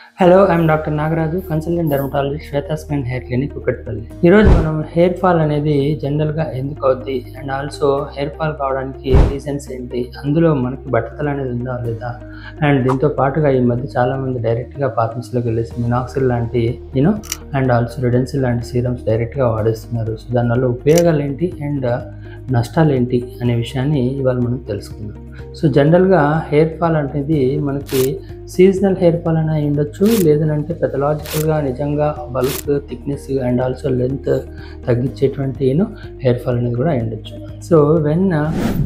Hello, I'm doctor Nagaraju, consultant dermatologist, శ్వేతాస్మిన్ hair clinic, Kukatpally. ఈరోజు మనం హెయిర్ ఫాల్ అనేది జనరల్గా ఎందుకు అవుద్ది అండ్ ఆల్సో హెయిర్ ఫాల్ కావడానికి రీజన్స్ ఏంటి, అందులో మనకి బట్టతల అనేది ఉందా లేదా, అండ్ దీంతో పాటుగా ఈ మధ్య చాలామంది డైరెక్ట్గా ఫార్మసీలోకి వెళ్ళేసి మినాక్సిల్ లాంటి అండ్ ఆల్సో రిడెన్సిల్ లాంటి సీరమ్స్ డైరెక్ట్గా వాడేస్తున్నారు. సో దానివల్ల ఉపయోగాలు ఏంటి అండ్ నష్టాలు ఏంటి అనే విషయాన్ని ఇవాళ మనం తెలుసుకుందాం. సో జనరల్గా హెయిర్ ఫాల్ అనేది మనకి సీజనల్ హెయిర్ ఫాల్ అయినా ఉండొచ్చు, లేదంటే పెథలాజికల్గా నిజంగా bulk, thickness and also length తగ్గించేటువంటి హెయిర్ ఫాల్ అనేది కూడా ఉండొచ్చు. సో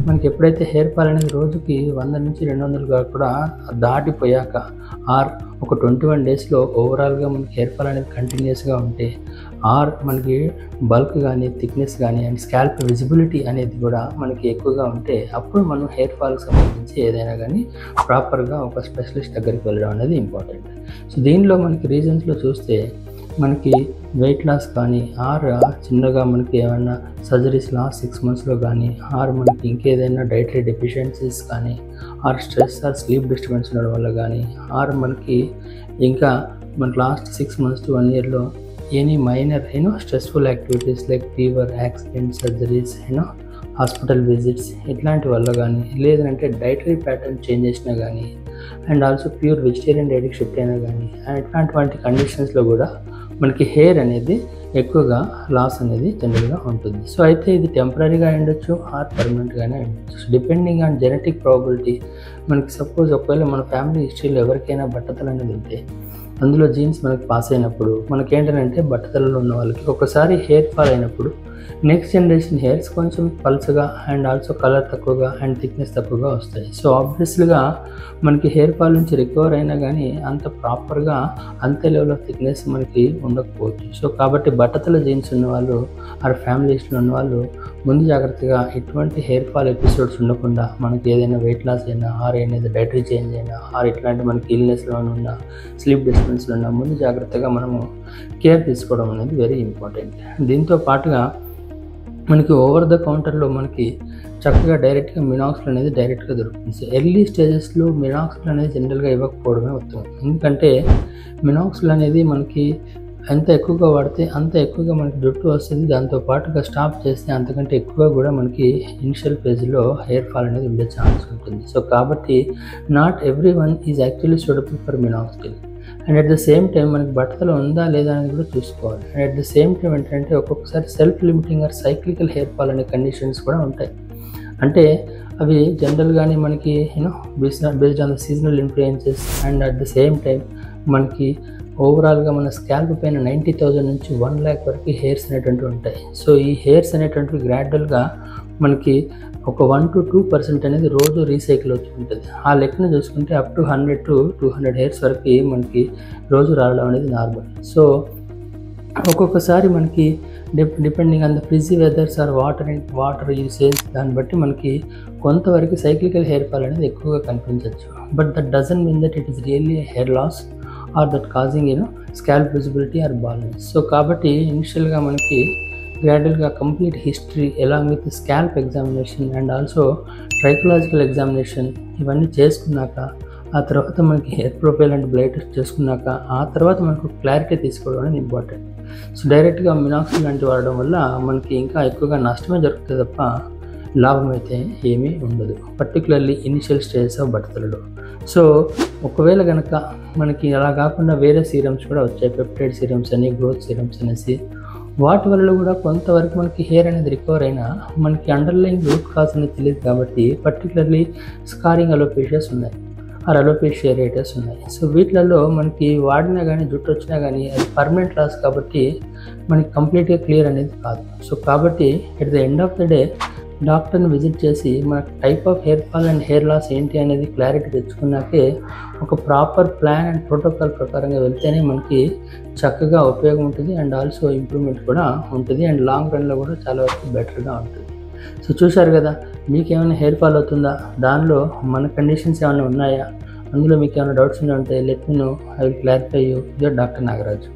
మనకి ఎప్పుడైతే హెయిర్ ఫాల్ అనేది రోజుకి 100 నుంచి 200గా కూడా దాటిపోయాక ఆర్ ఒక 21 డేస్లో ఓవరాల్గా మనకి హెయిర్ ఫాల్ అనేది కంటిన్యూస్గా ఉంటే, ఆర్ మనకి బల్క్ కానీ థిక్నెస్ కానీ అండ్ స్కాల్ప్ విజిబిలిటీ అనేది కూడా మనకి ఎక్కువగా ఉంటే, అప్పుడు మనం హెయిర్ ఫాల్కి సంబంధించి ఏదైనా కానీ ప్రాపర్గా ఒక స్పెషలిస్ట్ దగ్గరికి వెళ్ళడం అనేది ఇంపార్టెంట్. సో దీనిలో మనకి రీజన్స్లో చూస్తే మనకి వెయిట్ లాస్ కానీ, ఆర్ చిన్నగా మనకి ఏమైనా సర్జరీస్ లాస్ట్ 6 monthsలో కానీ, ఆర్ మనకి ఇంకేదైనా డైటరీ డెఫిషియన్సీస్ కానీ, or stress or sleep disturbance ఉండడం వల్ల కానీ, ఆర్ మనకి ఇంకా మనకి లాస్ట్ 6 months to 1 yearలో any minor stressful activities like fever, accident, surgeries, hospital visits ఇట్లాంటి వల్ల కానీ, లేదంటే డైటరీ ప్యాటర్న్ చేంజ్ చేసినా కానీ, అండ్ ఆల్సో ప్యూర్ వెజిటేరియన్ డైట్కి షిఫ్ట్ అయినా కానీ, ఇట్లాంటి కండిషన్స్లో కూడా మనకి హెయిర్ అనేది ఎక్కువగా లాస్ అనేది జనరల్గా ఉంటుంది. సో అయితే ఇది టెంపరీగా ఉండొచ్చు ఆర్ పర్మనెంట్గానే ఉండొచ్చు. So depending on genetic probability, మనకి సపోజ్ ఒకవేళ మన ఫ్యామిలీ హిస్టరీలో ఎవరికైనా బట్టతల అనేది ఉంటే, అందులో జీన్స్ మనకి పాస్ అయినప్పుడు మనకేంటంటే బట్టతలలో ఉన్న వాళ్ళకి ఒకసారి హెయిర్ ఫాల్ అయినప్పుడు నెక్స్ట్ జనరేషన్ హెయిర్స్ కొంచెం పల్చగా అండ్ ఆల్సో కలర్ తక్కువగా అండ్ థిక్నెస్ తక్కువగా వస్తాయి. సో ఆబ్వియస్లీగా మనకి హెయిర్ ఫాల్ నుంచి రికవర్ అయినా కానీ అంత ప్రాపర్గా అంతే లెవెల్ ఆఫ్ థిక్నెస్ మనకి ఉండకపోవచ్చు. సో కాబట్టి బట్టతల జీన్స్ ఉన్నవాళ్ళు ఆర్ ఫ్యామిలీస్లో ఉన్నవాళ్ళు ముందు జాగ్రత్తగా ఎటువంటి హెయిర్ ఫాల్ ఎపిసోడ్స్ ఉండకుండా, మనకి ఏదైనా వెయిట్ లాస్ అయినా ఆర్ ఏదైనా డైటరీ చేంజ్ అయినా ఆర్ ఇట్లాంటి మనకి ఇల్నెస్లో ఉన్న స్లీప్ డిస్టర్బెన్స్లో ఉన్న ముందు జాగ్రత్తగా మనము కేర్ తీసుకోవడం అనేది వెరీ ఇంపార్టెంట్. దీంతో పాటుగా మనకి ఓవర్ ద కౌంటర్లో మనకి చక్కగా డైరెక్ట్గా మినాక్సిల్ అనేది డైరెక్ట్గా దొరుకుతుంది. సో ఎర్లీ స్టేజెస్లో మినాక్సిల్ అనేది జనరల్గా ఇవ్వకపోవడమే ఉత్తమం. ఎందుకంటే మినాక్సిల్ అనేది మనకి ఎంత ఎక్కువగా వాడితే అంత ఎక్కువగా మనకి జుట్టు వస్తుంది, దాంతో పాటుగా స్టాప్ చేస్తే అంతకంటే ఎక్కువగా కూడా మనకి ఇనిషియల్ ఫేజ్లో హెయిర్ ఫాల్ అనేది ఉండే ఛాన్స్ ఉంటుంది. సో కాబట్టి not every one is actually suitable for minoxidil. And at the same time మనకి బట్టతల ఉందా లేదా అనేది కూడా చూసుకోవాలి. And at the same time ఏంటంటే ఒక్కొక్కసారి self limiting or cyclical hair fall అనే కండిషన్స్ కూడా ఉంటాయి. అంటే అవి జనరల్గానే మనకి based on the seasonal influences and at the same time మనకి ఓవరాల్గా మన స్కాల్ప్ పైన 90,000 నుంచి 1 lakh వరకు హెయిర్స్ అనేటువంటివి ఉంటాయి. సో ఈ హెయిర్స్ అనేటువంటివి గ్రాడ్యువల్గా మనకి ఒక 1 to 2% అనేది రోజు రీసైకిల్ వచ్చి ఉంటుంది. ఆ లెక్కన చూసుకుంటే అప్ టు 100 to 200 హెయిర్స్ వరకు మనకి రోజు రావడం అనేది నార్మల్. సో ఒక్కొక్కసారి మనకి depending on the frizzy weathers or water usage దాన్ని బట్టి మనకి కొంతవరకు సైక్లికల్ హెయిర్ ఫాల్ అనేది ఎక్కువగా కనిపించవచ్చు. But that doesn't mean that it is really hair loss or that causing scalp visibility or baldness. So కాబట్టి ఇనిషియల్గా మనకి గ్రాడ్యువల్గా complete history along with scalp examination and also trichological examination ఇవన్నీ చేసుకున్నాక, ఆ తర్వాత మనకి hair profile and blood test చేసుకున్నాక, ఆ తర్వాత మనకు క్లారిటీ తీసుకోవడం అనేది ఇంపార్టెంట్. సో డైరెక్ట్గా మినాక్సిల్ లాంటి వాడడం వల్ల మనకి ఇంకా ఎక్కువగా నష్టమే జరుగుతుంది తప్ప లాభం అయితే ఏమీ ఉండదు, పర్టికులర్లీ ఇనిషియల్ స్టేజెస్ ఆఫ్ బట్టతలలో. సో ఒకవేళ కనుక మనకి అలా కాకుండా వేరే సీరమ్స్ కూడా వచ్చాయి, పెప్టైడ్ సీరమ్స్ అని, గ్రోత్ సీరమ్స్ అనేసి, వాటి వల్ల కూడా కొంతవరకు మనకి హెయిర్ అనేది రికవర్ అయినా మనకి అండర్లైన్ రూట్ కాజ్ అనేది తెలియదు. కాబట్టి పర్టికులర్లీ స్కారింగ్ అలోపేషియాస్ ఉన్నాయి ఆర్ అలోపేషియా ఏరియాస్ ఉన్నాయి. సో వీటిలలో మనకి వాడినా కానీ జుట్టు వచ్చినా కానీ అది పర్మనెంట్ లాస్ కాబట్టి మనకి కంప్లీట్గా క్లియర్ అనేది కాదు. సో కాబట్టి at the end of the day డాక్టర్ని విజిట్ చేసి మనకు type of hair fall and hair loss ఏంటి అనేది క్లారిటీ తెచ్చుకున్నాకే ఒక ప్రాపర్ ప్లాన్ అండ్ ప్రోటోకాల్ ప్రకారంగా వెళ్తేనే మనకి చక్కగా ఉపయోగం ఉంటుంది అండ్ ఆల్సో ఇంప్రూవ్మెంట్ కూడా ఉంటుంది అండ్ లాంగ్ రన్లో కూడా చాలా వరకు బెటర్గా ఉంటుంది. సో చూశారు కదా, మీకేమైనా హెయిర్ ఫాల్ అవుతుందా, దానిలో మన కండిషన్స్ ఏమైనా ఉన్నాయా, అందులో మీకు ఏమైనా డౌట్స్ ఉంటే let me know, I will clarify you. Your doctor Nagaraju.